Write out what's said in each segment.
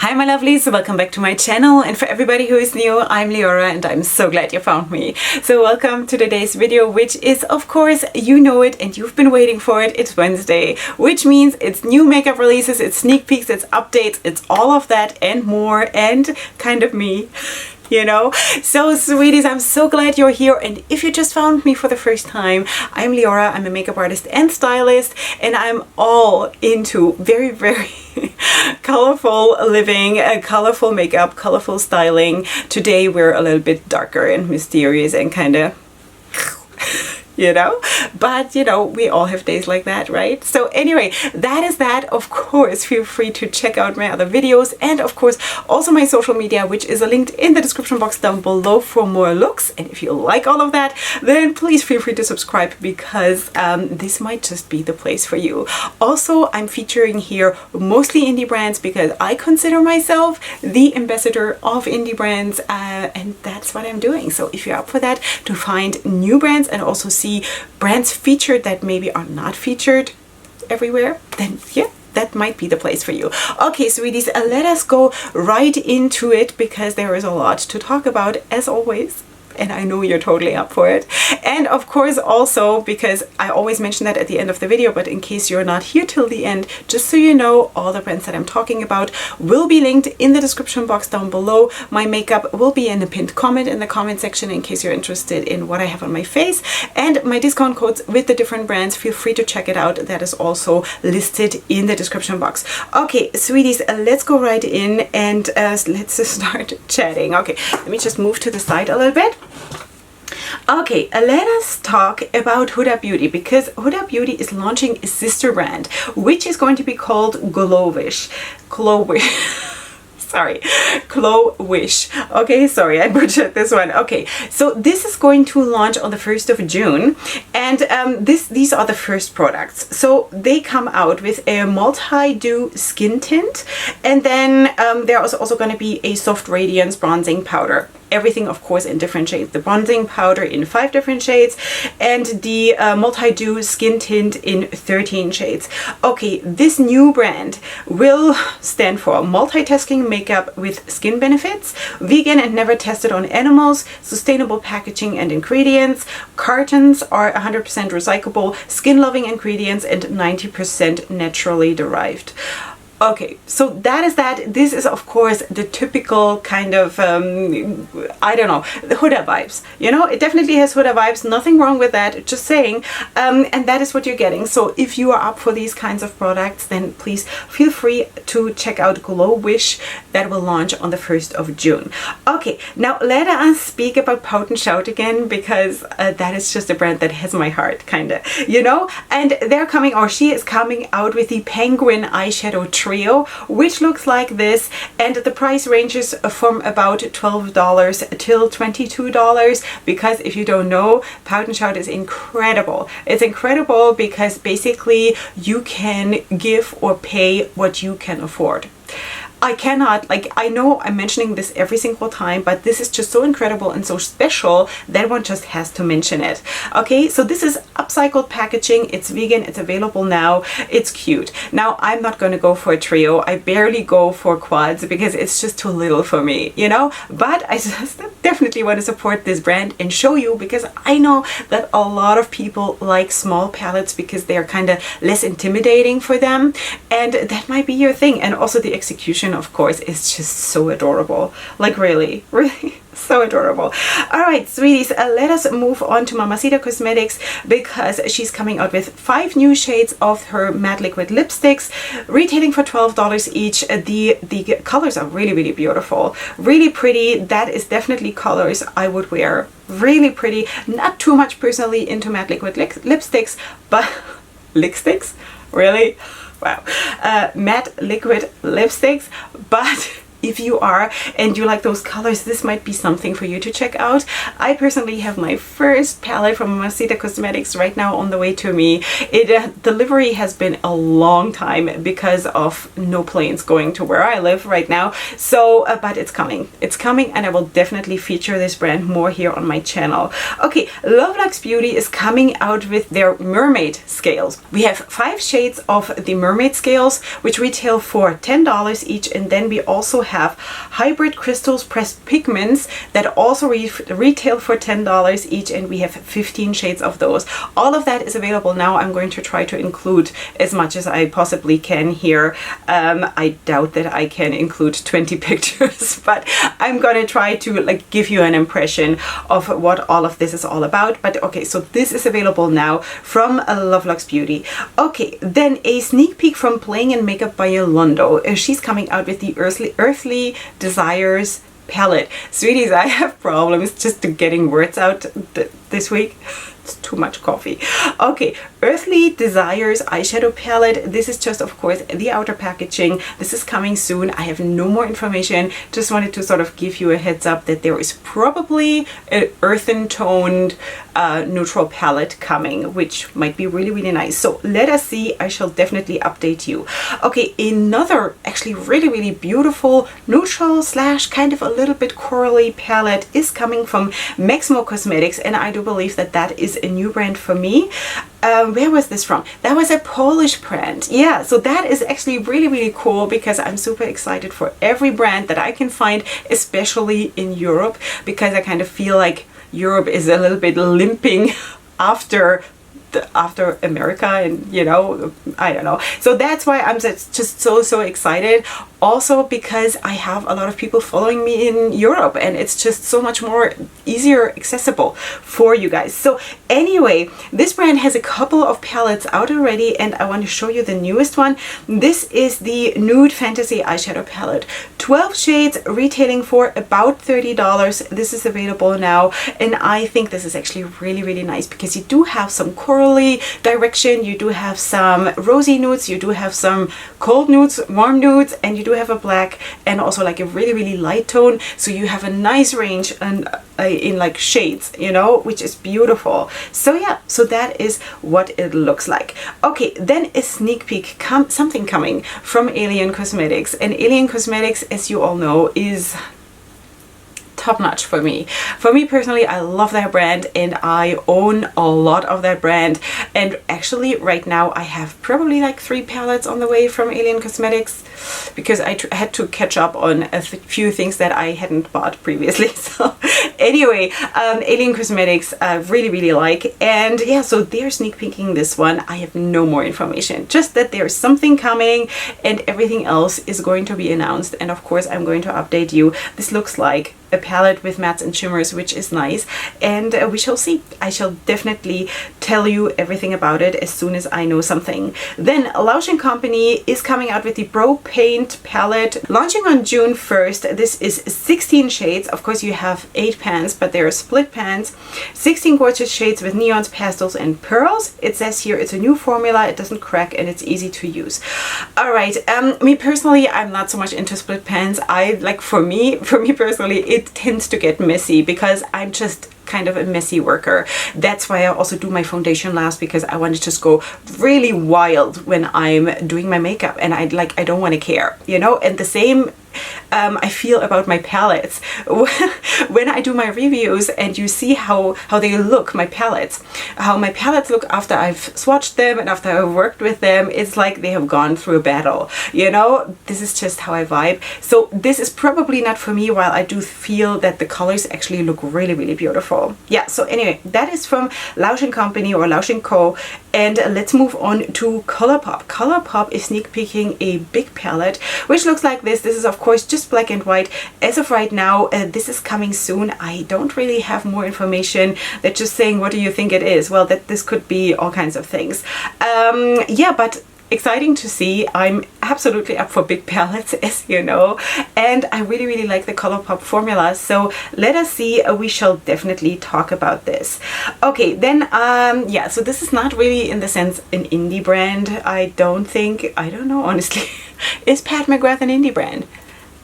Hi my lovelies, welcome back to my channel, and for everybody who is new, I'm Leorah and I'm so glad you found me. So welcome to today's video, which is, of course, you know it and you've been waiting for it. It's Wednesday, which means it's new makeup releases, it's sneak peeks, it's updates, it's all of that and more, and kind of me. You know? So sweeties, I'm so glad you're here, and if you just found me for the first time, I'm Leorah, I'm a makeup artist and stylist, and I'm all into very colorful living, colorful makeup, colorful styling. Today we're a little bit darker and mysterious and kind of you know, but you know, we all have days like that, right? So anyway, that is that. Of course, feel free to check out my other videos, and of course also my social media, which is linked in the description box down below for more looks. And if you like all of that, then please feel free to subscribe, because this might just be the place for you. Also, I'm featuring here mostly indie brands because I consider myself the ambassador of indie brands, and that's what I'm doing. So if you're up for that, to find new brands and also see brands featured that maybe are not featured everywhere, then yeah, that might be the place for you. Okay, sweeties, let us go right into it, because there is a lot to talk about as always. And I know you're totally up for it. And of course also, because I always mention that at the end of the video, but in case you're not here till the end, just so you know, all the brands that I'm talking about will be linked in the description box down below. My makeup will be in a pinned comment in the comment section in case you're interested in what I have on my face. And my discount codes with the different brands, feel free to check it out. That is also listed in the description box. Okay, sweeties, let's go right in and let's start chatting. Okay, let me just move to the side a little bit. Okay, let us talk about Huda Beauty, because Huda Beauty is launching a sister brand, which is going to be called GloWish. Sorry, GloWish. Okay, sorry, I butchered this one. Okay, so this is going to launch on the 1st of June, and these are the first products. So they come out with a multi-dew skin tint, and then there is also going to be a soft radiance bronzing powder. Everything, of course, in different shades. The bronzing powder in 5 different shades, and the multi-dew skin tint in 13 shades. Okay, this new brand will stand for multitasking makeup with skin benefits, vegan and never tested on animals, sustainable packaging and ingredients, cartons are 100% recyclable, skin-loving ingredients, and 90% naturally derived. Okay, so that is that. This is, of course, the typical kind of, I don't know, the Huda vibes. You know, it definitely has Huda vibes. Nothing wrong with that, just saying. And that is what you're getting. So if you are up for these kinds of products, then please feel free to check out GloWish. That will launch on the 1st of June. Okay, now let us speak about Pout and Shout again, because that is just a brand that has my heart, kind of, you know? And they're coming, or she is coming out with the PengWin eyeshadow trio, which looks like this, and the price ranges from about $12 till $22, because if you don't know, Pout and Shout is incredible. It's incredible because basically you can give or pay what you can afford. I cannot, like, I know I'm mentioning this every single time, but this is just so incredible and so special that one just has to mention it. Okay, so this is upcycled packaging, it's vegan, it's available now, it's cute. Now, I'm not going to go for a trio, I barely go for quads because it's just too little for me, you know, but I just definitely want to support this brand and show you, because I know that a lot of people like small palettes because they are kind of less intimidating for them, and that might be your thing. And also the execution, of course, is just so adorable. Like really so adorable. All right, sweeties, let us move on to Moira Cosmetics, because she's coming out with 5 new shades of her matte liquid lipsticks, retailing for $12 each. The colors are really beautiful, really pretty. That is definitely colors I would wear. Really pretty. Not too much personally into matte liquid lipsticks, but lipsticks? Really? Wow. Matte liquid lipsticks, but if you are and you like those colors, this might be something for you to check out. I personally have my first palette from Huda Cosmetics right now on the way to me. Delivery has been a long time because of no planes going to where I live right now. So, but it's coming. It's coming, and I will definitely feature this brand more here on my channel. Okay, Lil Locaz Beauty is coming out with their Mermaid Scales. We have 5 shades of the Mermaid Scales, which retail for $10 each, and then we also have hybrid crystals pressed pigments that also retail for $10 each, and we have 15 shades of those. All of that is available now. I'm going to try to include as much as I possibly can here. I doubt that I can include 20 pictures, but I'm gonna try to like give you an impression of what all of this is all about. But okay, so this is available now from Lil Locaz Beauty. Okay, then a sneak peek from Playing in Makeup by Yolanda. She's coming out with the Earthly Desires palette. Sweeties, I have problems just getting words out this week. It's too much coffee. Okay, Earthly Desires eyeshadow palette. This is just, of course, the outer packaging. This is coming soon. I have no more information. Just wanted to sort of give you a heads up that there is probably an earthen toned neutral palette coming, which might be really, really nice. So let us see. I shall definitely update you. Okay, another actually really, really beautiful neutral slash kind of a little bit corally palette is coming from Xno Cosmetics, and I do believe that that is a new brand for me. Where was this from? That was a Polish brand. Yeah, so that is actually really, really cool because I'm super excited for every brand that I can find, especially in Europe, because I kind of feel like Europe is a little bit limping after America, and you know, I don't know. So that's why I'm just so excited. Also because I have a lot of people following me in Europe, and it's just so much more easier accessible for you guys. So anyway, this brand has a couple of palettes out already, and I want to show you the newest one. This is the Nude Fantasy eyeshadow palette. 12 shades retailing for about $30. This is available now, and I think this is actually really, really nice because you do have some corally direction, you do have some rosy nudes, you do have some cold nudes, warm nudes, and you do have a black and also like a really, really light tone. So you have a nice range and in like shades, you know, which is beautiful. So yeah, so that is what it looks like. Okay, then a sneak peek, something coming from Laotian Cosmetics. And Laotian Cosmetics, as you all know, is top notch for me. For me personally, I love that brand and I own a lot of that brand. And actually right now I have probably like 3 palettes on the way from Laotian Cosmetics because I had to catch up on a few things that I hadn't bought previously. So anyway, Laotian Cosmetics I really, really like. And yeah, so they're sneak peeking this one. I have no more information, just that there's something coming and everything else is going to be announced. And of course I'm going to update you. This looks like a palette with mattes and shimmers, which is nice, and we shall see. I shall definitely tell you everything about it as soon as I know something. Then Laotian Company is coming out with the Pro17 Palette, launching on June 1st. This is 16 shades. Of course you have 8 pans, but they are split pans. 16 gorgeous shades with neons, pastels and pearls. It says here it's a new formula, it doesn't crack, and it's easy to use. All right, me personally, I'm not so much into split pans. I like, for me personally, it tends to get messy because I'm just kind of a messy worker. That's why I also do my foundation last, because I want to just go really wild when I'm doing my makeup, and I don't want to care, you know. And the same I feel about my palettes. When I do my reviews and you see how they look, how my palettes look after I've swatched them and after I've worked with them, it's like they have gone through a battle, you know. This is just how I vibe. So this is probably not for me, while I do feel that the colors actually look really, really beautiful. Yeah, so anyway, that is from Laotian Company or Laotian Co. And let's move on to ColourPop. ColourPop is sneak peeking a big palette, which looks like this. This is of course just black and white. As of right now, this is coming soon. I don't really have more information. They're just saying, what do you think it is? Well, that this could be all kinds of things. Yeah, but exciting to see. I'm absolutely up for big palettes, as you know, and I really, really like the ColourPop formula. So let us see. We shall definitely talk about this. Okay, then yeah, so this is not really in the sense an indie brand. I don't know, honestly. Is Pat McGrath an indie brand?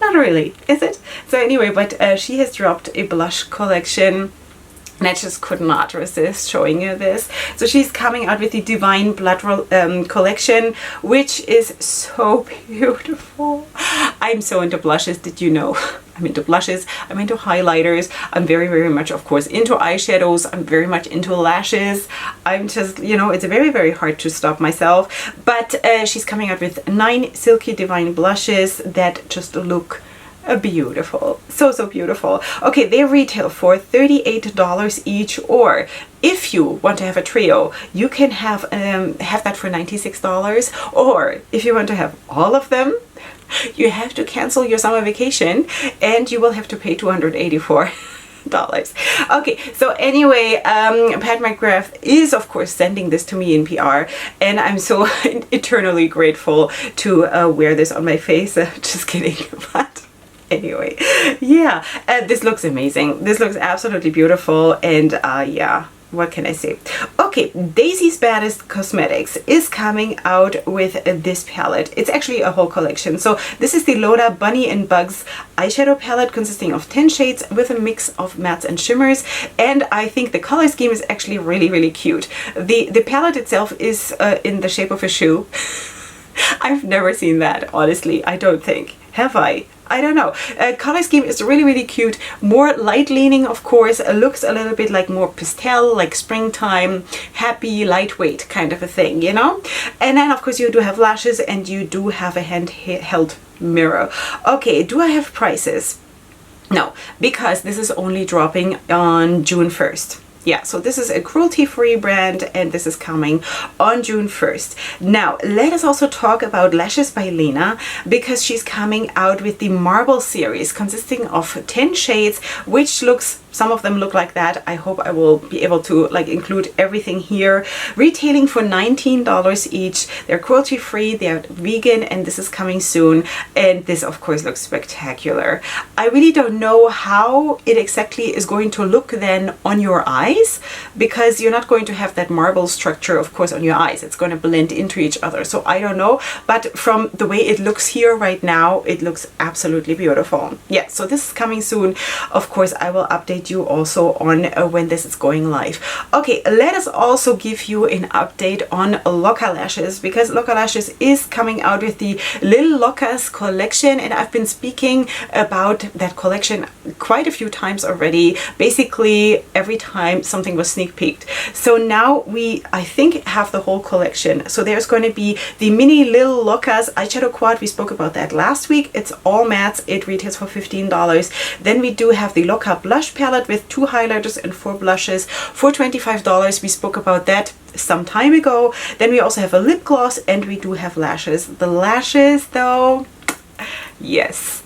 Not really, is it? So anyway, but she has dropped a blush collection, and I just could not resist showing you this. So she's coming out with the Divine Blood collection, which is so beautiful. I'm so into blushes, did you know? I'm into blushes, I'm into highlighters, I'm very, very much, of course, into eyeshadows, I'm very much into lashes. I'm just, you know, it's very, very hard to stop myself. But she's coming out with 9 Silky Divine blushes that just look beautiful. So, so beautiful. Okay, they retail for $38 each, or if you want to have a trio, you can have that for $96, or if you want to have all of them, you have to cancel your summer vacation and you will have to pay $284. Okay, so anyway, Pat McGrath is of course sending this to me in PR, and I'm so eternally grateful to wear this on my face. Just kidding, but anyway, yeah, this looks amazing. This looks absolutely beautiful, and yeah, what can I say? Okay, Daisy's Baddest Cosmetics is coming out with this palette. It's actually a whole collection. So this is the Lola Bunny and Bugs eyeshadow palette, consisting of 10 shades with a mix of mattes and shimmers. And I think the color scheme is actually really, really cute. The palette itself is in the shape of a shoe. I've never seen that, honestly. I don't think. Have I? I don't know. Color scheme is really, really cute. More light leaning, of course. Looks a little bit like more pastel, like springtime, happy, lightweight kind of a thing, you know? And then, of course, you do have lashes and you do have a handheld mirror. Okay, do I have prices? No, because this is only dropping on June 1st. Yeah, so this is a cruelty-free brand, and this is coming on June 1st. Now, let us also talk about Lashes by Lena, because she's coming out with the Marble series, consisting of 10 shades, which looks, some of them look like that. I hope I will be able to like include everything here. Retailing for $19 each. They're cruelty-free, they're vegan, and this is coming soon. And this, of course, looks spectacular. I really don't know how it exactly is going to look then on your eyes, because you're not going to have that marble structure, of course, on your eyes. It's going to blend into each other. So I don't know, but from the way it looks here right now, it looks absolutely beautiful. Yeah, so this is coming soon. Of course, I will update you also on when this is going live. Okay, let us also give you an update on Loca Lashes, because Loca Lashes is coming out with the Lil Locaz Collection, and I've been speaking about that collection quite a few times already. Basically, every time something was sneak peeked. So now we, I think, have the whole collection. So there's going to be the mini Lil Locaz eyeshadow quad. We spoke about that last week. It's all mattes. It retails for $15. Then we do have the Loca blush palette with 2 highlighters and 4 blushes for $25. We spoke about that some time ago. Then we also have a lip gloss, and we do have lashes. The lashes, though, yes.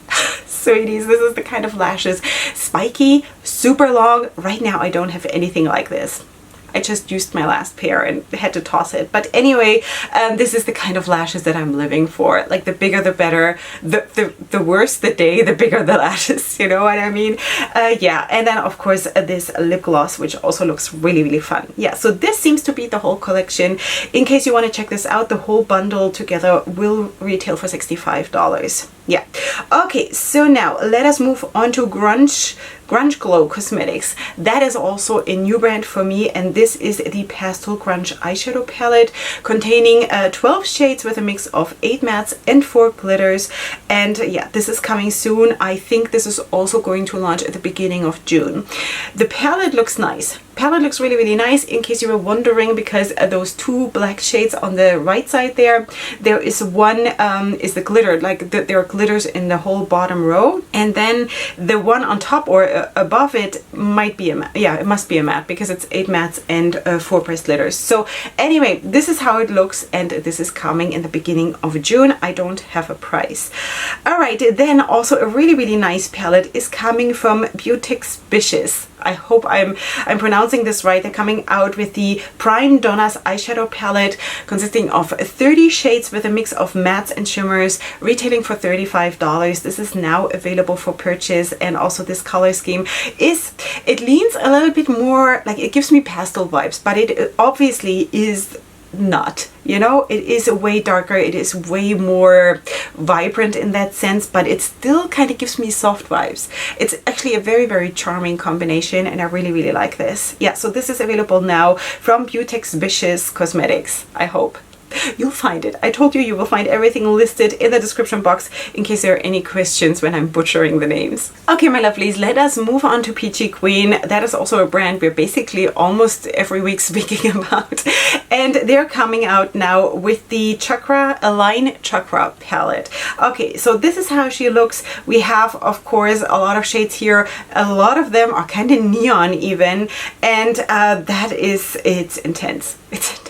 Sweeties, this is the kind of lashes. Spiky, super long. Right now I don't have anything like this. I just used my last pair and had to toss it. But anyway, this is the kind of lashes that I'm living for. Like, the bigger the better. The worse the day, the bigger the lashes. You know what I mean? Yeah, and then of course this lip gloss, which also looks really, really fun. Yeah, so this seems to be the whole collection. In case you want to check this out, the whole bundle together will retail for $65. Yeah. Okay, so now let us move on to Grunge Glow Cosmetics. That is also a new brand for me, and this is the Pastel Grunge eyeshadow palette, containing 12 shades with a mix of 8 mattes and 4 glitters. And yeah, this is coming soon. I think this is also going to launch at the beginning of June. The palette looks nice. Palette looks really, really nice, in case you were wondering, because those 2 black shades on the right side there is one is the glitter, like there are glitters in the whole bottom row, and then the one on top or above it might be a matte. Yeah, it must be a matte, because it's 8 mattes and 4 pressed glitters. So anyway, this is how it looks, and this is coming in the beginning of June. I don't have a price. All right, then also a really, really nice palette is coming from Beautexbicious. I hope I'm pronouncing this right. They're coming out with the Prime Donnas eyeshadow palette, consisting of 30 shades with a mix of mattes and shimmers, retailing for $35. This is now available for purchase, and also this color scheme it leans a little bit more, like, it gives me pastel vibes, but it obviously is not, you know. It is way darker, it is way more vibrant in that sense, but it still kind of gives me soft vibes. It's actually a very, very charming combination, and I really, really like this. Yeah, so this is available now from Beautexvicious Cosmetics, I hope. You'll find it. I told you, you will find everything listed in the description box in case there are any questions when I'm butchering the names. Okay, my lovelies, let us move on to Peachy Queen. That is also a brand we're basically almost every week speaking about. And they're coming out now with the Chakra Align Chakra palette. Okay, so this is how she looks. We have, of course, a lot of shades here. A lot of them are kind of neon even. And it's intense. It's intense.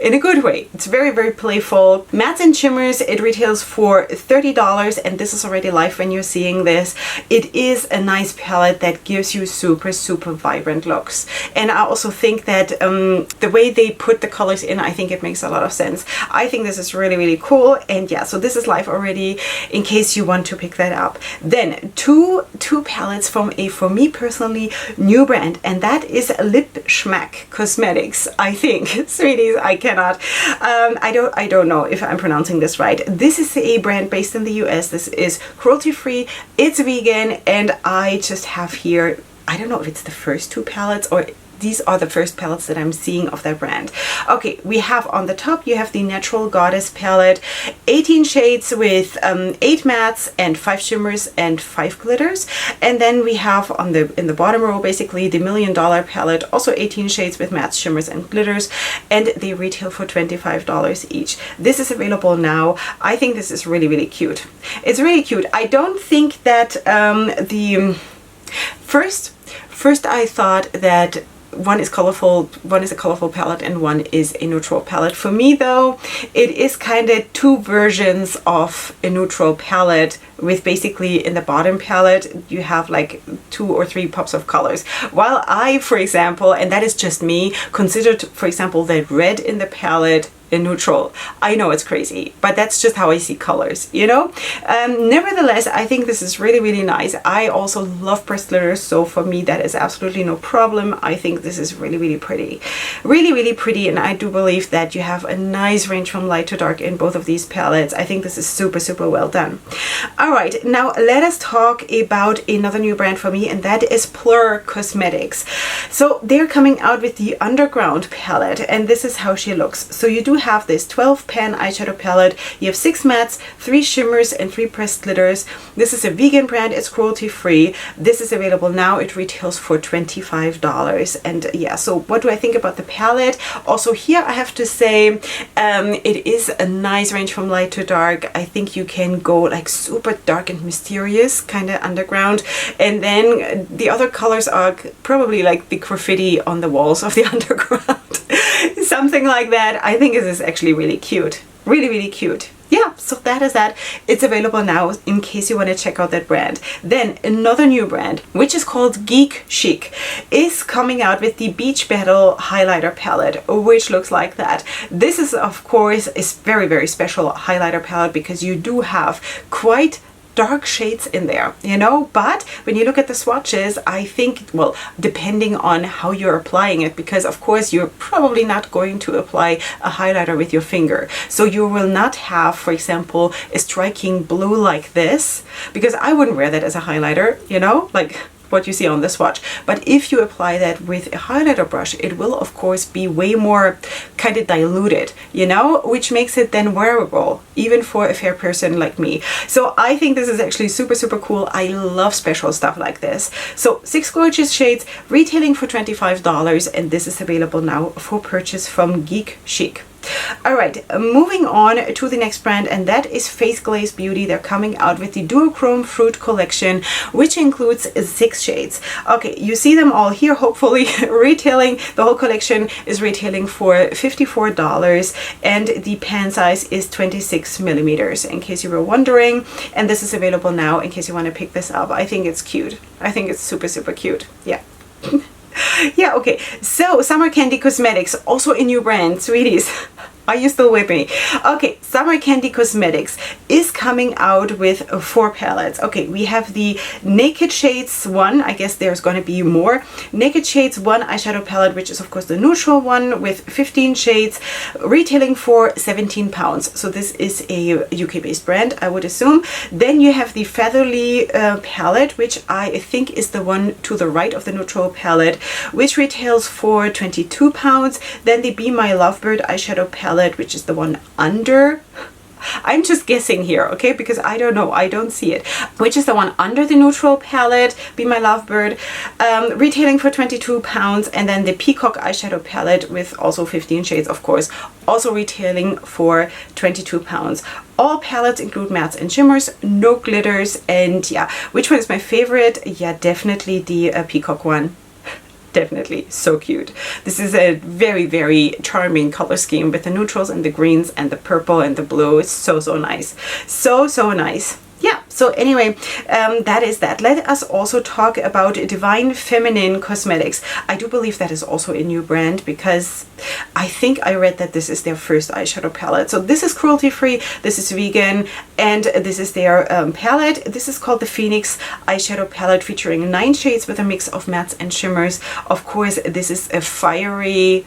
In a good way. It's very, very playful. Mattes and shimmers, it retails for $30, and this is already live when you're seeing this. It is a nice palette that gives you super, super vibrant looks. And I also think that the way they put the colors in, I think it makes a lot of sense. I think this is really, really cool. And yeah, so this is live already in case you want to pick that up. Then two palettes from a, for me personally, new brand, and that is Lip Schmack Cosmetics, I think. Sweeties, I cannot. I don't know if I'm pronouncing this right. This is a brand based in the US. This is cruelty-free. It's vegan, and I just have here, I don't know if it's the first two palettes or these are the first palettes that I'm seeing of that brand. Okay, we have on the top, you have the Natural Goddess palette, 18 shades with 8 mattes and 5 shimmers and 5 glitters. And then we have on the in the bottom row basically the $1 Million palette, also 18 shades with mattes, shimmers and glitters, and they retail for $25 each. This is available now. I think this is really, really cute. It's really cute. I don't think that first I thought that one is colorful, one is a colorful palette and one is a neutral palette. For me though, it is kind of two versions of a neutral palette, with basically in the bottom palette you have like 2 or 3 pops of colors. While I, for example, and that is just me, considered, for example, that red in the palette a neutral. I know it's crazy, but that's just how I see colors, you know? Nevertheless, I think this is really, really nice. I also love pressed glitters, so for me that is absolutely no problem. I think this is really, really pretty. Really, really pretty, and I do believe that you have a nice range from light to dark in both of these palettes. I think this is super, super well done. Alright, now let us talk about another new brand for me, and that is Plur Cosmetics. So they're coming out with the Underground palette, and this is how she looks. So you do have this 12 pan eyeshadow palette. You have 6 mattes, 3 shimmers and 3 pressed glitters. This is a vegan brand. It's cruelty free. This is available now. It retails for $25. And yeah, so what do I think about the palette? Also here I have to say it is a nice range from light to dark. I think you can go like super dark and mysterious, kind of underground, and then the other colors are probably like the graffiti on the walls of the underground. Something like that. I think this is actually really cute. Really, really cute. Yeah, so that is that. It's available now in case you want to check out that brand. Then another new brand, which is called Geek Chic, is coming out with the Beach Battle highlighter palette, which looks like that. This is, of course, a very, very special highlighter palette because you do have quite dark shades in there, you know, but when you look at the swatches, I think, well, depending on how you're applying it, because of course you're probably not going to apply a highlighter with your finger, so you will not have, for example, a striking blue like this, because I wouldn't wear that as a highlighter, you know, like what you see on the swatch. But if you apply that with a highlighter brush, it will of course be way more kind of diluted, you know, which makes it then wearable even for a fair person like me. So I think this is actually super, super cool. I love special stuff like this. So 6 gorgeous shades retailing for $25, and this is available now for purchase from Geek Chic. Alright, moving on to the next brand, and that is Face Glaze Beauty. They're coming out with the Duochrome Fruit Collection, which includes 6 shades. Okay, you see them all here, hopefully. Retailing, the whole collection is retailing for $54, and the pan size is 26 millimeters, in case you were wondering. And this is available now in case you want to pick this up. I think it's cute. I think it's super, super cute. Yeah. Yeah, okay, so Summer Candy Cosmetics, also a new brand, sweeties. Are you still with me? Okay, Summer Candy Cosmetics is coming out with 4 palettes. Okay, we have the Naked Shades one. I guess there's going to be more. Naked Shades one eyeshadow palette, which is of course the neutral one with 15 shades, retailing for £17. So this is a UK-based brand, I would assume. Then you have the Featherly palette, which I think is the one to the right of the neutral palette, which retails for £22. Then the Be My Lovebird eyeshadow palette, which is the one under. I'm just guessing here, okay, because I don't know, I don't see it, which is the one under the neutral palette, Be My Lovebird, retailing for £22. And then the Peacock eyeshadow palette with also 15 shades, of course, also retailing for £22. All palettes include mattes and shimmers, no glitters. And yeah, which one is my favorite? Yeah, definitely the Peacock one. Definitely so cute. This is a very, very charming color scheme with the neutrals and the greens and the purple and the blue. It's so nice. So nice. Yeah, so anyway, that is that. Let us also talk about Divine Feminine Cosmetics. I do believe that is also a new brand because I think I read that this is their first eyeshadow palette. So this is cruelty-free, this is vegan, and this is their palette. This is called the Phoenix eyeshadow palette, featuring 9 shades with a mix of mattes and shimmers. Of course, this is a fiery,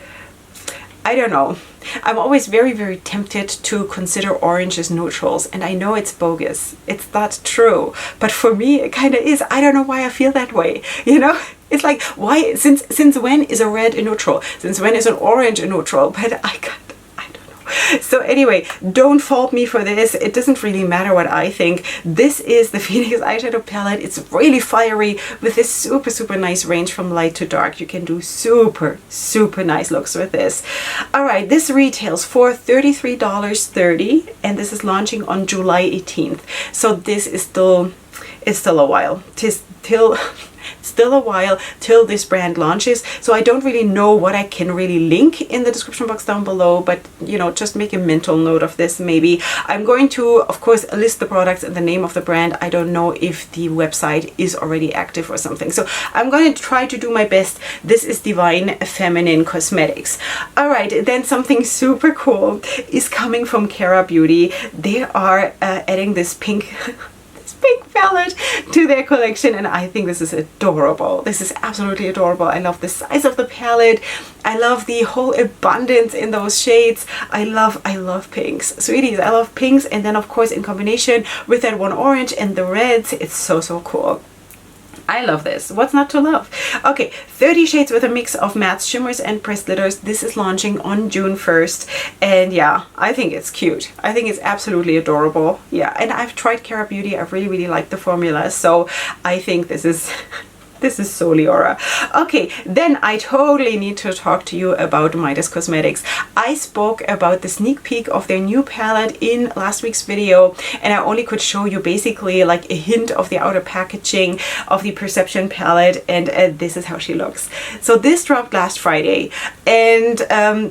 I don't know. I'm always very, very tempted to consider orange as neutrals, and I know it's bogus. It's not true. But for me, it kind of is. I don't know why I feel that way, you know? It's like, why, since when is a red a neutral? Since when is an orange a neutral? But I don't know. So anyway, don't fault me for this. It doesn't really matter what I think. This is the Phoenix eyeshadow palette. It's really fiery with this super nice range from light to dark. You can do super nice looks with this. All right, this retails for $33.30, and this is launching on July 18th. So this is it's still a while. Still a while till this brand launches, so I don't really know what I can really link in the description box down below, but you know, just make a mental note of this. Maybe I'm going to, of course, list the products and the name of the brand. I don't know if the website is already active or something, so I'm going to try to do my best. This is Divine Feminine Cosmetics. All right, then something super cool is coming from Huda Beauty. They are adding this pink palette to their collection, and I think this is adorable. This is absolutely adorable. I love the size of the palette. I love the whole abundance in those shades. I love pinks, sweeties. I love pinks, and then of course in combination with that one orange and the reds, it's so cool. I love this. What's not to love? Okay, 30 shades with a mix of mattes, shimmers, and pressed glitters. This is launching on June 1st. And yeah, I think it's cute. I think it's absolutely adorable. Yeah, and I've tried Huda Beauty. I really like the formula. So I think this is... This is so Leorah. Okay, then I totally need to talk to you about Midas Cosmetics. I spoke about the sneak peek of their new palette in last week's video, and I only could show you basically like a hint of the outer packaging of the Perception palette, and this is how she looks. So this dropped last Friday, and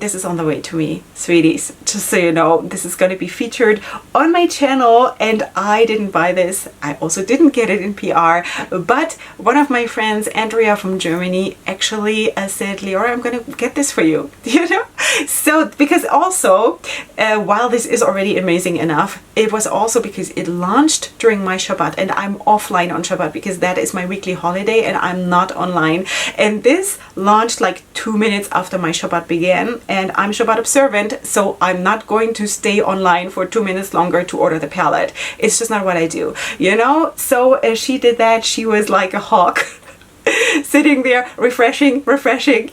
this is on the way to me, sweeties. Just so you know, this is going to be featured on my channel, and I didn't buy this. I also didn't get it in PR, but one of my friends, Andrea from Germany, actually said, Leorah, I'm gonna get this for you, you know? So, because also, while this is already amazing enough, it was also because it launched during my Shabbat, and I'm offline on Shabbat because that is my weekly holiday and I'm not online. And this launched like 2 minutes after my Shabbat began, and I'm Shabbat observant, so I'm not going to stay online for 2 minutes longer to order the palette. It's just not what I do, you know? So she did that. She was like a hawk. Sitting there refreshing,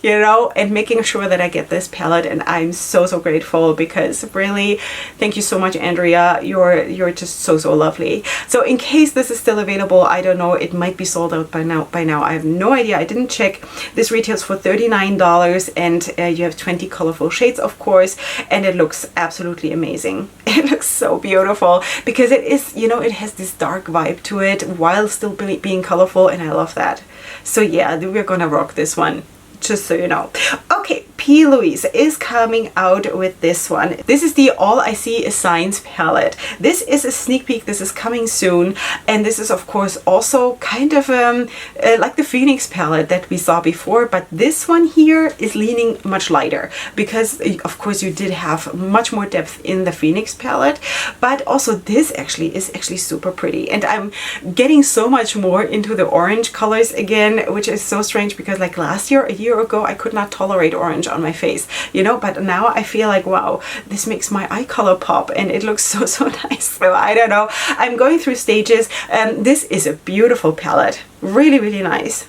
you know, and making sure that I get this palette, and I'm so grateful because really, thank you so much, Andrea. You're just so lovely. So in case this is still available, I don't know, it might be sold out by now. I have no idea. I didn't check. This retails for $39, and you have 20 colorful shades, of course, and it looks absolutely amazing. It looks so beautiful because it is, you know, it has this dark vibe to it while still being colorful, and I love that. So yeah, we're gonna rock this one, just so you know. Okay, P. Louise is coming out with this one. This is the All I See Is Signs palette. This is a sneak peek. This is coming soon, and this is of course also kind of like the Phoenix palette that we saw before, but this one here is leaning much lighter because of course you did have much more depth in the Phoenix palette, but also this is actually super pretty, and I'm getting so much more into the orange colors again, which is so strange because like last year, a year ago, I could not tolerate orange on my face, you know, but now I feel like, wow, this makes my eye color pop and it looks so nice. So I don't know, I'm going through stages. This is a beautiful palette, really nice.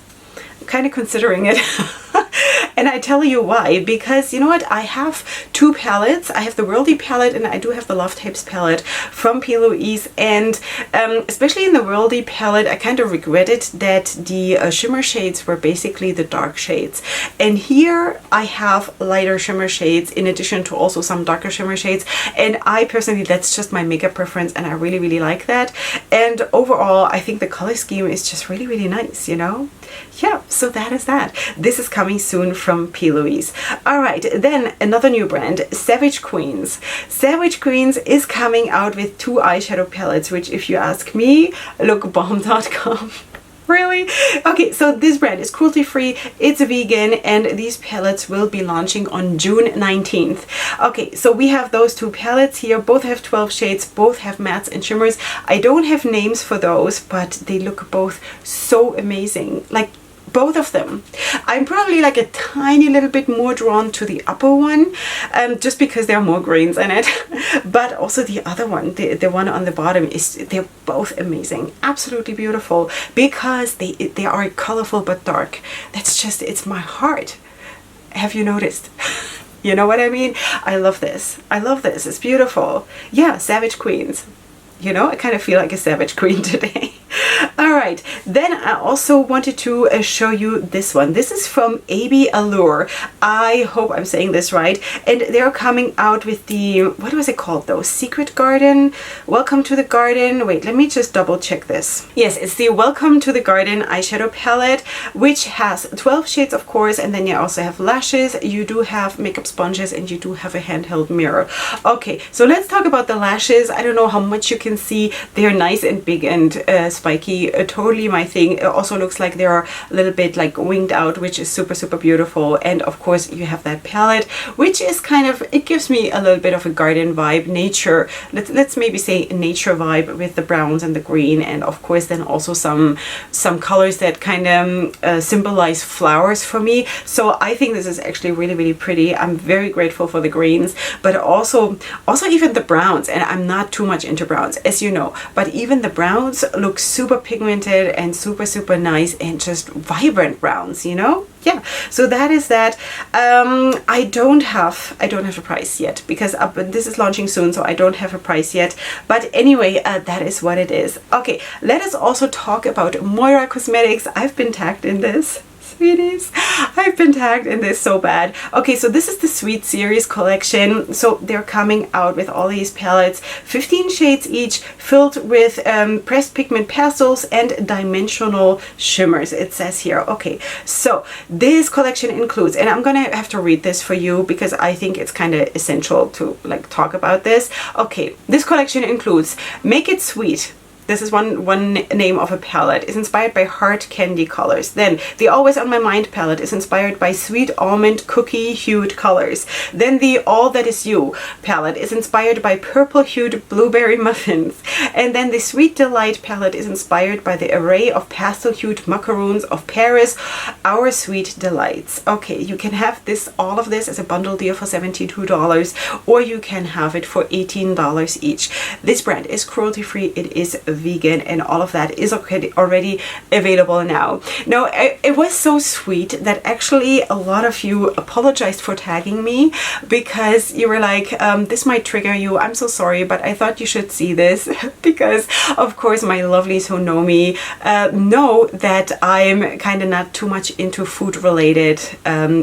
I'm kind of considering it. And I tell you why, because you know what, I have two palettes. I have the Worldy palette and I do have the Love Tapes palette from P. Louise, and especially in the Worldy palette I kind of regretted that the shimmer shades were basically the dark shades, and here I have lighter shimmer shades in addition to also some darker shimmer shades, and I personally, that's just my makeup preference and I really like that, and overall I think the color scheme is just really nice, you know. Yeah, so that is that. This is coming soon from P. Louise. Alright, then another new brand, Savage Queens. Savage Queens is coming out with two eyeshadow palettes, which if you ask me, look bomb.com. Really? Okay, so this brand is cruelty free, it's vegan, and these palettes will be launching on June 19th. Okay, so we have those two palettes here. Both have 12 shades, both have mattes and shimmers. I don't have names for those, but they look both so amazing. Like, both of them. I'm probably like a tiny little bit more drawn to the upper one, just because there are more grains in it, but also the other one, the one on the bottom, they're both amazing, absolutely beautiful, because they are colorful but dark. That's just, it's my heart. Have you noticed? You know what I mean? I love this. I love this. It's beautiful. Yeah, Savage Queens. You know, I kind of feel like a savage queen today. Alright, then I also wanted to show you this one. This is from AB Allure. I hope I'm saying this right. And they're coming out with the, what was it called though? Secret Garden? Welcome to the Garden. Wait, let me just double check this. Yes, it's the Welcome to the Garden eyeshadow palette, which has 12 shades of course, and then you also have lashes, you do have makeup sponges, and you do have a handheld mirror. Okay, so let's talk about the lashes. I don't know how much you can see. They're nice and big and spiky, totally my thing. It also looks like they're a little bit like winged out, which is super beautiful. And of course you have that palette, which is kind of, it gives me a little bit of a garden vibe, nature, let's maybe say nature vibe, with the browns and the green, and of course then also some colors that kind of symbolize flowers for me. So I think this is actually really pretty. I'm very grateful for the greens, but also even the browns, and I'm not too much into browns, as you know, but even the browns look super pigmented and super nice and just vibrant browns, you know. Yeah, so that is that. I don't have a price yet because this is launching soon, so I don't have a price yet, but anyway, that is what it is. Okay, let us also talk about Moira Cosmetics. I've been tagged in this. Sweeties, I've been tagged in this so bad. Okay, so this is the Sweet Series collection. So they're coming out with all these palettes, 15 shades each, filled with pressed pigment pastels and dimensional shimmers, it says here. Okay, so this collection includes, and I'm gonna have to read this for you because I think it's kind of essential to like talk about this. Okay, this collection includes Make It Sweet. This is one name of a palette. It's inspired by heart candy colors. Then the Always on My Mind palette is inspired by sweet almond cookie hued colors. Then the All That Is You palette is inspired by purple hued blueberry muffins. And then the Sweet Delight palette is inspired by the array of pastel hued macaroons of Paris, Our Sweet Delights. Okay, you can have this, all of this as a bundle deal for $72, or you can have it for $18 each. This brand is cruelty free. It is vegan, and all of that is already available now. Now, it was so sweet that actually a lot of you apologized for tagging me because you were like, this might trigger you. I'm so sorry, but I thought you should see this because of course my lovelies who know me know that I'm kind of not too much into food related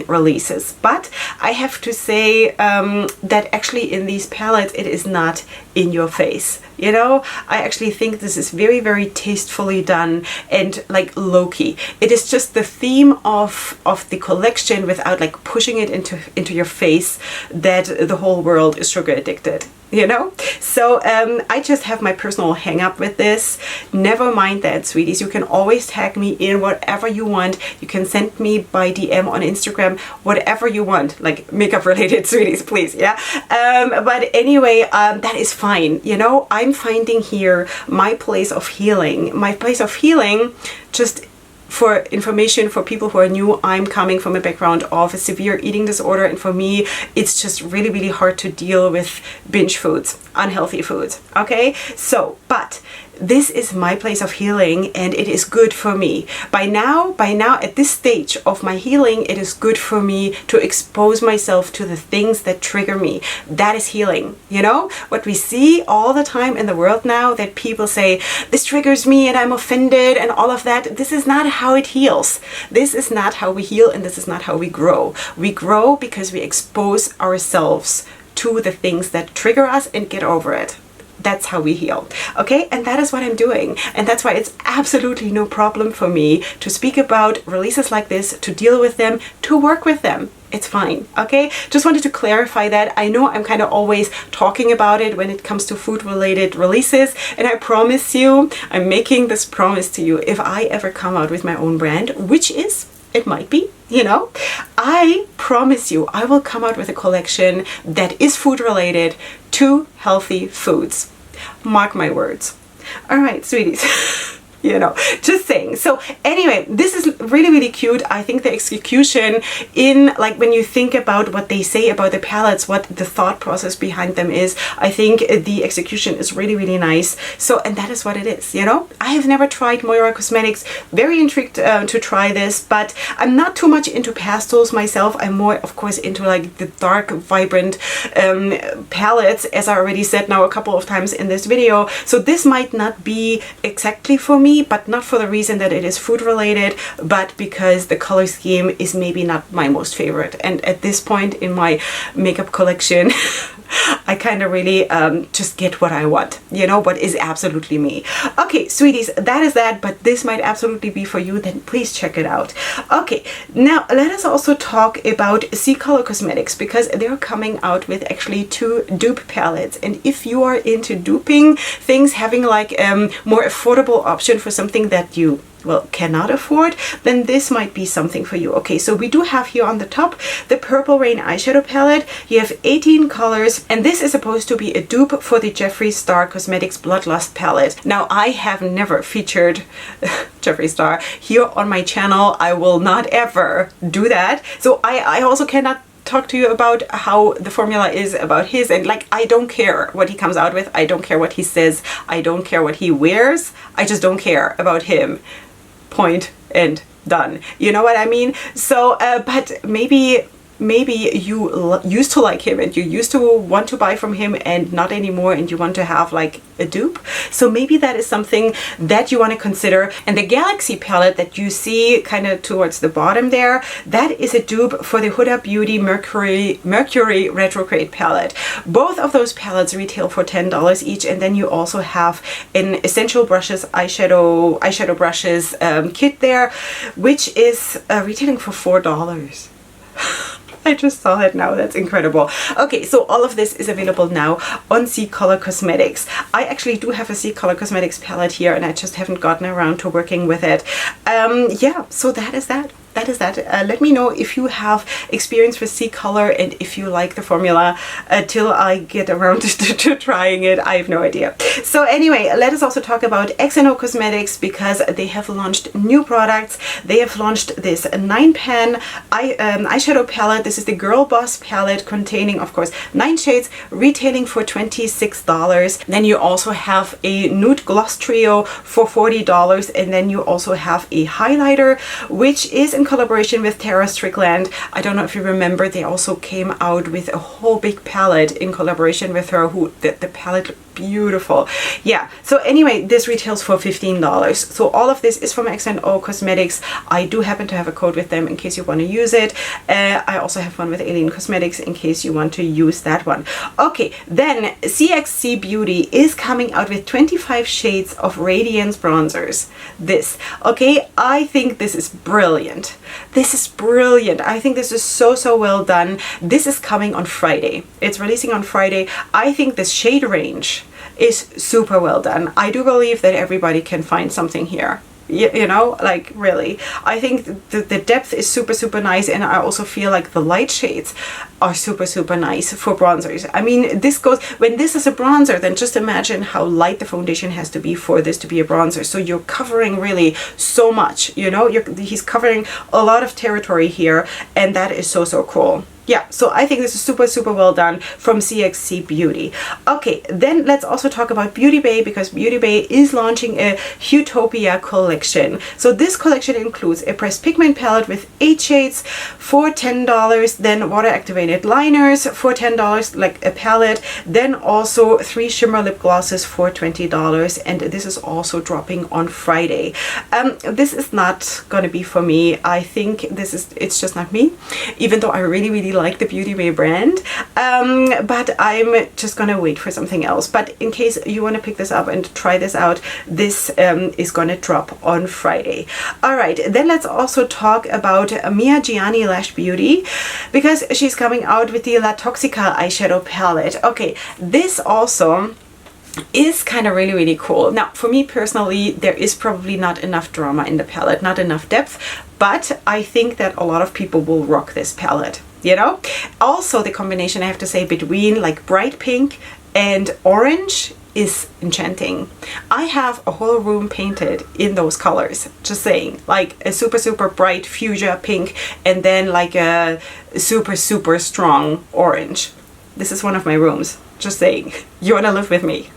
releases, but I have to say that actually in these palettes it is not in your face. You know, I actually think this is very, very tastefully done and like low-key. It is just the theme of the collection without like pushing it into your face that the whole world is sugar addicted. You know, so I just have my personal hang up with this. Never mind that, sweeties. You can always tag me in whatever you want. You can send me by DM on Instagram, whatever you want, like makeup related, sweeties, please. Yeah. But anyway, that is fine. You know, I'm finding here my place of healing. My place of healing, just for information for people who are new, I'm coming from a background of a severe eating disorder, and for me it's just really, really hard to deal with binge foods, unhealthy foods. Okay, so but this is my place of healing and it is good for me. By now at this stage of my healing, it is good for me to expose myself to the things that trigger me. That is healing. You know, what we see all the time in the world now, that people say, this triggers me and I'm offended and all of that. This is not how it heals. This is not how we heal, and this is not how we grow. We grow because we expose ourselves to the things that trigger us and get over it. That's how we heal. Okay, and that is what I'm doing, and that's why it's absolutely no problem for me to speak about releases like this, to deal with them, to work with them. It's fine. Okay, just wanted to clarify that. I know I'm kind of always talking about it when it comes to food related releases, and I promise you, I'm making this promise to you, if I ever come out with my own brand, which is, it might be, you know, I promise you I will come out with a collection that is food related to healthy foods. Mark my words. All right, sweeties. You know, just saying. So anyway, this is really, really cute. I think the execution in, like, when you think about what they say about the palettes, what the thought process behind them is, I think the execution is really, really nice. So, and that is what it is, you know. I have never tried Moira Cosmetics. Very intrigued to try this, but I'm not too much into pastels myself. I'm more, of course, into like the dark, vibrant palettes, as I already said now a couple of times in this video. So this might not be exactly for me, but not for the reason that it is food related, but because the color scheme is maybe not my most favorite. And at this point in my makeup collection, I kind of really just get what I want, you know, what is absolutely me. Okay, sweeties, that is that, but this might absolutely be for you, then please check it out. Okay, now let us also talk about Xno Cosmetics, because they're coming out with actually 2 dupe palettes. And if you are into duping things, having like more affordable option for something that you, well, cannot afford, then this might be something for you. Okay, so we do have here on the top the Purple Rain eyeshadow palette. You have 18 colors, and this is supposed to be a dupe for the Jeffree Star Cosmetics Bloodlust palette. Now, I have never featured Jeffree Star here on my channel. I will not ever do that. So I also cannot talk to you about how the formula is about his, and like, I don't care what he comes out with. I don't care what he says. I don't care what he wears. I just don't care about him. Point and done. You know what I mean? So but maybe you used to like him and you used to want to buy from him and not anymore, and you want to have like a dupe. So maybe that is something that you want to consider. And the Galaxy palette that you see kind of towards the bottom there, that is a dupe for the Huda Beauty Mercury Retrograde palette. Both of those palettes retail for $10 each, and then you also have an Essential Brushes eyeshadow brushes kit there, which is retailing for $4. I just saw that now. That's incredible. Okay, so all of this is available now on Xno Cosmetics. I actually do have a Xno Cosmetics palette here, and I just haven't gotten around to working with it. Yeah, so that is that. That is that. Let me know if you have experience with C-Color and if you like the formula till I get around to trying it. I have no idea. So anyway, let us also talk about Xno Cosmetics, because they have launched new products. They have launched this 9-pan eyeshadow palette. This is the Girl Boss palette, containing, of course, 9 shades, retailing for $26. Then you also have a nude gloss trio for $40, and then you also have a highlighter, which is in collaboration with Tara Strickland. I don't know if you remember, they also came out with a whole big palette in collaboration with her, who the palette beautiful. Yeah, so anyway, this retails for $15. So all of this is from Xno Cosmetics. I do happen to have a code with them in case you want to use it. I also have one with Laotian Cosmetics in case you want to use that one. Okay, then CXC Beauty is coming out with 25 shades of radiance bronzers. This, okay, I think this is brilliant. This is brilliant. I think this is so, so well done. This is coming on Friday. It's releasing on Friday. I think this shade range is super well done. I do believe that everybody can find something here. You know, like really, I think the depth is super, super nice, and I also feel like the light shades are super, super nice for bronzers. I mean, this goes, when this is a bronzer, then just imagine how light the foundation has to be for this to be a bronzer. So you're covering really so much, you know, he's covering a lot of territory here, and that is so, so cool. Yeah, so I think this is super, super well done from CXC Beauty. Okay, then let's also talk about Beauty Bay, because Beauty Bay is launching a Utopia collection. So this collection includes a pressed pigment palette with 8 shades for $10, then water activated liners for $10, like a palette, then also 3 shimmer lip glosses for $20, and this is also dropping on Friday. This is not gonna be for me. I think it's just not me, even though I really, really like the Beauty Bay brand, but I'm just gonna wait for something else. But in case you want to pick this up and try this out, this is gonna drop on Friday. All right, then let's also talk about Mia Gianni Lash Beauty, because she's coming out with the La Toxica eyeshadow palette. Okay, this also is kind of really, really cool. Now, for me personally, there is probably not enough drama in the palette, not enough depth, but I think that a lot of people will rock this palette. You know, also the combination, I have to say, between like bright pink and orange is enchanting. I have a whole room painted in those colors, just saying, like a super, super bright fuchsia pink and then like a super, super strong orange. This is one of my rooms, just saying. You want to live with me.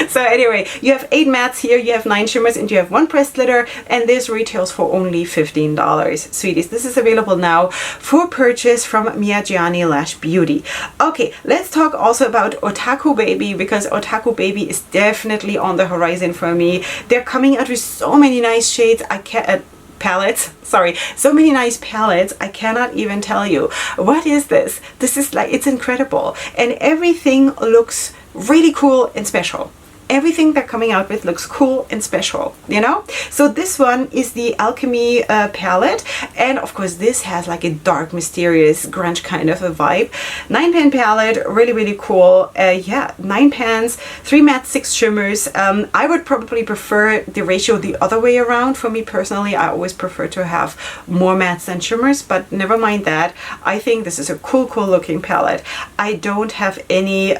So anyway, you have 8 mattes here, you have 9 shimmers, and you have 1 pressed glitter, and this retails for only $15. Sweeties, this is available now for purchase from Mia Gianni Lash Beauty. Okay, let's talk also about Otaku Baby, because Otaku Baby is definitely on the horizon for me. They're coming out with so many nice shades. I can't palettes, sorry, so many nice palettes, I cannot even tell you. What is this? This is like, it's incredible, and everything looks really cool and special. Everything they're coming out with looks cool and special, you know? So this one is the Alchemy palette, and of course this has like a dark, mysterious, grunge kind of a vibe. 9-pan palette, really, really cool. Yeah, 9 pans, 3 matte, 6 shimmers. I would probably prefer the ratio the other way around. For me personally, I always prefer to have more mattes than shimmers, but never mind that. I think this is a cool, cool looking palette. I don't have any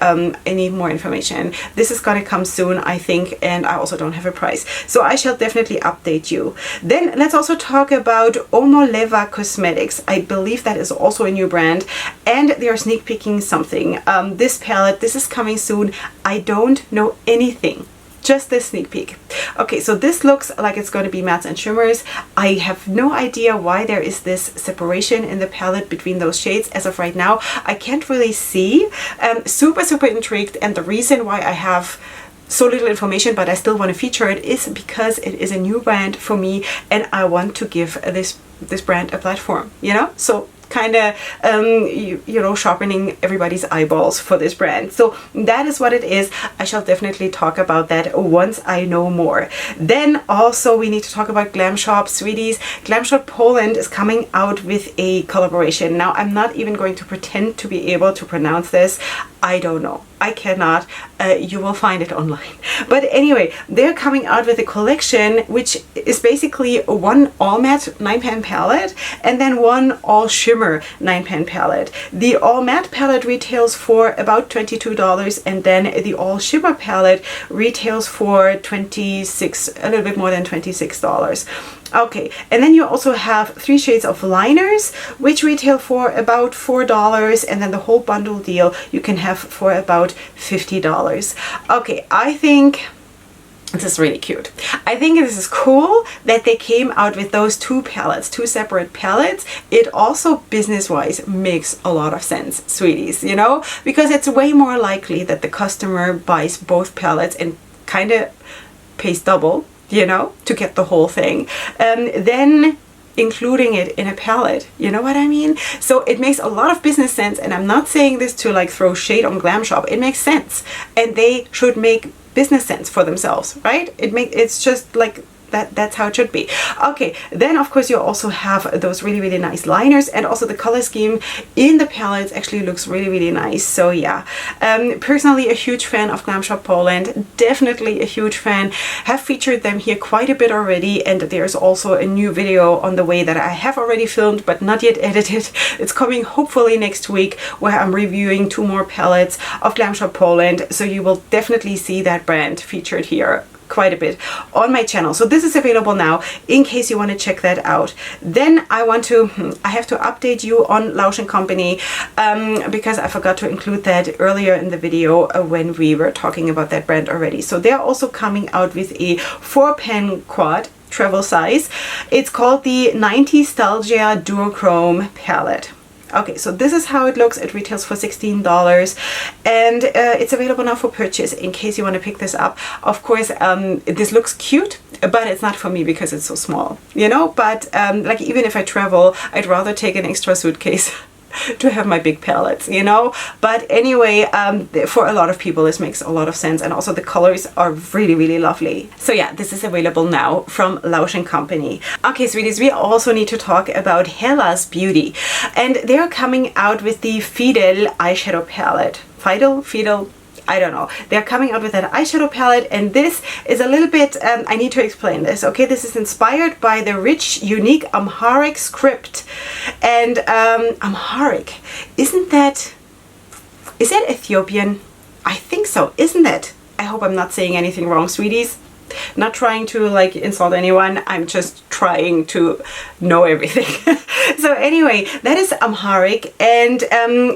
more information. This is gonna come soon, I think, and I also don't have a price, so I shall definitely update you. Then let's also talk about Omoleva Cosmetics. I believe that is also a new brand, and they are sneak peeking something. This palette, this is coming soon. I don't know anything, just this sneak peek. Okay, so this looks like it's going to be mattes and shimmers. I have no idea why there is this separation in the palette between those shades. As of right now, I can't really see. Super, super intrigued, and the reason why I have so little information, but I still want to feature it, is because it is a new brand for me, and I want to give this brand a platform, you know? So kind of you know, sharpening everybody's eyeballs for this brand. So that is what it is. I shall definitely talk about that once I know more. Then also we need to talk about Glamshot, sweeties. Glamshot Poland is coming out with a collaboration. Now, I'm not even going to pretend to be able to pronounce this. I don't know. I cannot. You will find it online. But anyway, they're coming out with a collection which is basically one all matte 9-pan palette and then one all shimmer 9-pan palette. The all matte palette retails for about $22, and then the all shimmer palette retails for $26, a little bit more than $26. Okay, and then you also have 3 shades of liners, which retail for about $4, and then the whole bundle deal you can have for about $50. Okay, I think This is really cute. I think this is cool that they came out with those two palettes, two separate palettes. It also business-wise makes a lot of sense, sweeties, you know, because it's way more likely that the customer buys both palettes and kind of pays double, you know, to get the whole thing, then including it in a palette, you know what I mean? So it makes a lot of business sense, and I'm not saying this to like throw shade on Glamshot. It makes sense, and they should make business sense for themselves, right? It's just like that's how it should be. Okay, then of course you also have those really nice liners, and also the color scheme in the palettes actually looks really nice. So yeah, personally a huge fan of Glamshot Poland, definitely a huge fan. Have featured them here quite a bit already, and there's also a new video on the way that I have already filmed but not yet edited. It's coming hopefully next week, where I'm reviewing 2 more palettes of Glamshot Poland, so you will definitely see that brand featured here quite a bit on my channel. So this is available now in case you want to check that out. Then I have to update you on Laotian Company, because I forgot to include that earlier in the video when we were talking about that brand already. So they're also coming out with a 4-pen quad travel size. It's called the 90stalgia Duochrome Palette. Okay, so this is how it looks. It retails for $16, and it's available now for purchase in case you want to pick this up. Of course, this looks cute, but it's not for me because it's so small, you know. But like, even if I travel, I'd rather take an extra suitcase to have my big palettes, you know. But anyway, for a lot of people this makes a lot of sense, and also the colors are really lovely. So yeah, this is available now from Laotian Company. Okay, sweeties, we also need to talk about Huda Beauty, and they're coming out with the Fidel eyeshadow palette. Fidel, I don't know. They're coming out with that eyeshadow palette, and this is a little bit, I need to explain this, okay? This is inspired by the rich, unique Amharic script. And Amharic, is that Ethiopian? I think so, isn't it? I hope I'm not saying anything wrong, sweeties. Not trying to like insult anyone, I'm just trying to know everything. So anyway, that is Amharic, and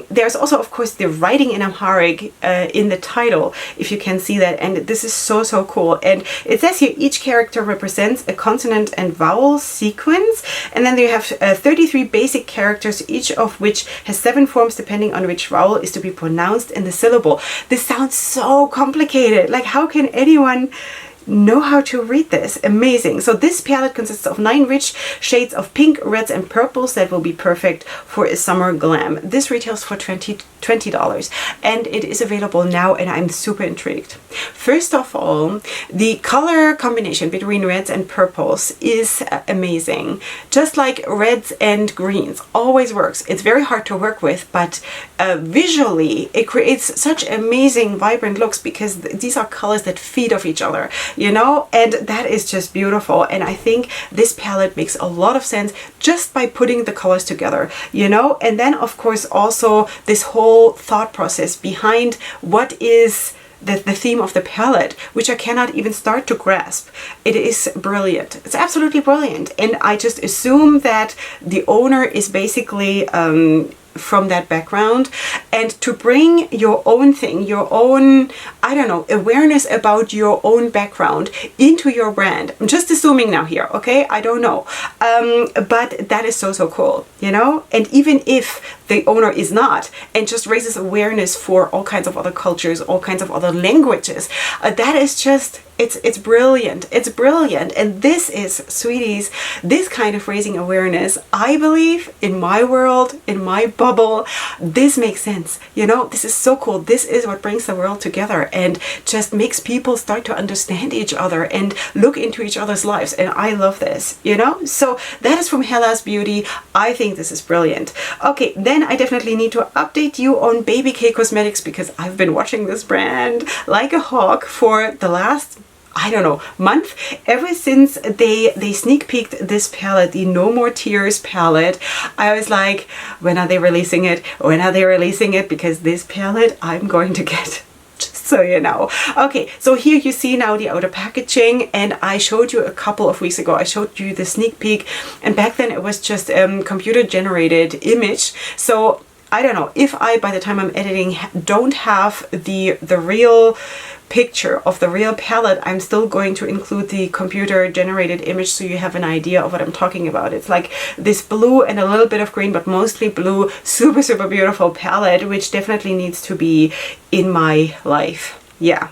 there's also of course the writing in Amharic in the title, if you can see that, and this is so cool. And it says here each character represents a consonant and vowel sequence, and then you have 33 basic characters, each of which has 7 forms depending on which vowel is to be pronounced in the syllable. This sounds so complicated. Like, how can anyone know how to read this? Amazing. So this palette consists of 9 rich shades of pink, reds and purples that will be perfect for a summer glam. This retails for $20 and it is available now, and I'm super intrigued. First of all, the color combination between reds and purples is amazing. Just like reds and greens always works. It's very hard to work with, but visually it creates such amazing vibrant looks because these are colors that feed off each other, you know, and that is just beautiful. And I think this palette makes a lot of sense just by putting the colors together, you know. And then of course also this whole thought process behind what is the theme of the palette, which I cannot even start to grasp. It is brilliant. It's absolutely brilliant. And I just assume that the owner is basically from that background, and to bring your own thing, your own, I don't know, awareness about your own background into your brand. I'm just assuming now here, okay? I don't know. But that is so cool, you know? And even if the owner is not, and just raises awareness for all kinds of other cultures, all kinds of other languages, that is just, it's brilliant. It's brilliant. And this is, sweeties, this kind of raising awareness, I believe, in my world, in my bubble, this makes sense. You know, this is so cool. This is what brings the world together and just makes people start to understand each other and look into each other's lives. And I love this, you know? So that is from Huda Beauty. I think this is brilliant. Okay, then I definitely need to update you on Baby Cosmetics, because I've been watching this brand like a hawk for the last, I don't know, month, ever since they sneak peeked this palette, the No More Tears palette. I was like, when are they releasing it? When are they releasing it? Because this palette I'm going to get. Just so you know. Okay, so here you see now the outer packaging, and I showed you a couple of weeks ago, I showed you the sneak peek, and back then it was just computer generated image. So I don't know if I, by the time I'm editing, don't have the real picture of the real palette, I'm still going to include the computer generated image so you have an idea of what I'm talking about. It's like this blue and a little bit of green, but mostly blue, super, super beautiful palette, which definitely needs to be in my life. Yeah.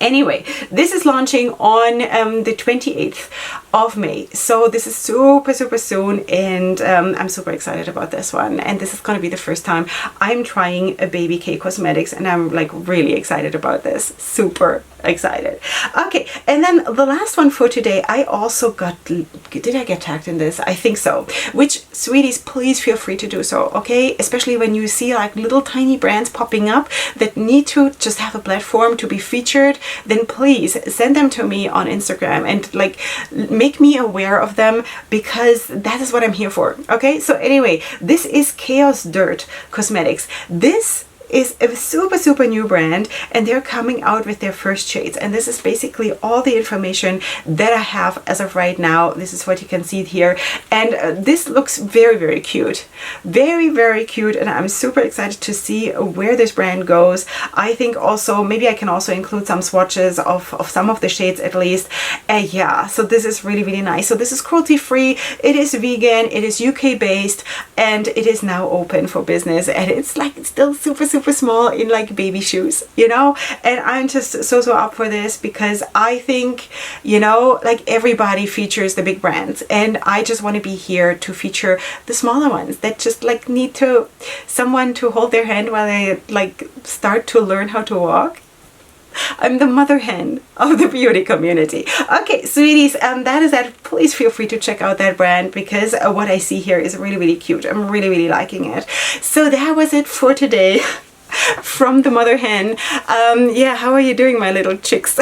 Anyway, this is launching on the 28th of May. So this is super, super soon, and I'm super excited about this one. And this is going to be the first time I'm trying a Baby K Cosmetics, and I'm like really excited about this. Super excited. Okay, and then the last one for today, I also got, did I get tagged in this? I think so. Which, sweeties, please feel free to do so, okay? Especially when you see like little tiny brands popping up that need to just have a platform to be featured, then please send them to me on Instagram and like make me aware of them, because that is what I'm here for. Okay, so anyway, this is Chaos Dirt Cosmetics. This is a super, super new brand, and they're coming out with their first shades, and this is basically all the information that I have as of right now. This is what you can see here, and this looks very, very cute, very, very cute, and I'm super excited to see where this brand goes. I think also maybe I can also include some swatches of some of the shades at least. Yeah, so this is really, really nice. So this is cruelty free, it is vegan, it is UK based, and it is now open for business, and it's like still super, super small in like baby shoes, you know, and I'm just so up for this, because I think, you know, like everybody features the big brands, and I just want to be here to feature the smaller ones that just like need someone to hold their hand while they like start to learn how to walk. I'm the mother hen of the beauty community. Okay, sweeties, that is that. Please feel free to check out that brand, because what I see here is really, really cute. I'm really, really liking it. So that was it for today from the mother hen. Yeah, how are you doing, my little chicks?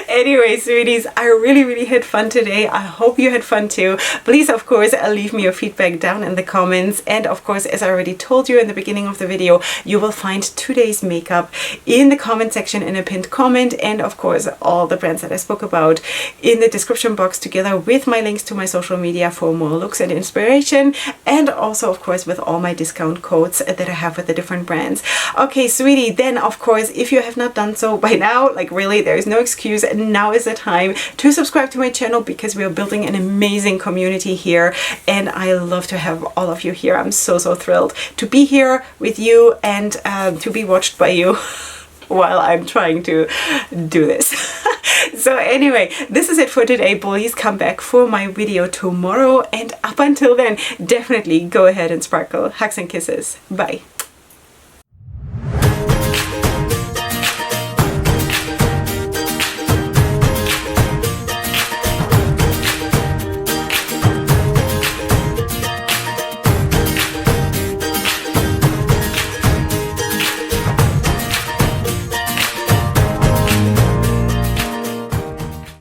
Anyway, sweeties, I really, really had fun today. I hope you had fun too. Please, of course, leave me your feedback down in the comments. And of course, as I already told you in the beginning of the video, you will find today's makeup in the comment section in a pinned comment. And of course, all the brands that I spoke about in the description box, together with my links to my social media for more looks and inspiration. And also, of course, with all my discount codes that I have with the different brands. Okay, sweetie, then of course, if you have not done so by now, like really, there is no excuse. Now is the time to subscribe to my channel, because we are building an amazing community here, and I love to have all of you here. I'm so thrilled to be here with you and to be watched by you while I'm trying to do this. So anyway, this is it for today. Please come back for my video tomorrow, and up until then, definitely go ahead and sparkle. Hugs and kisses. Bye.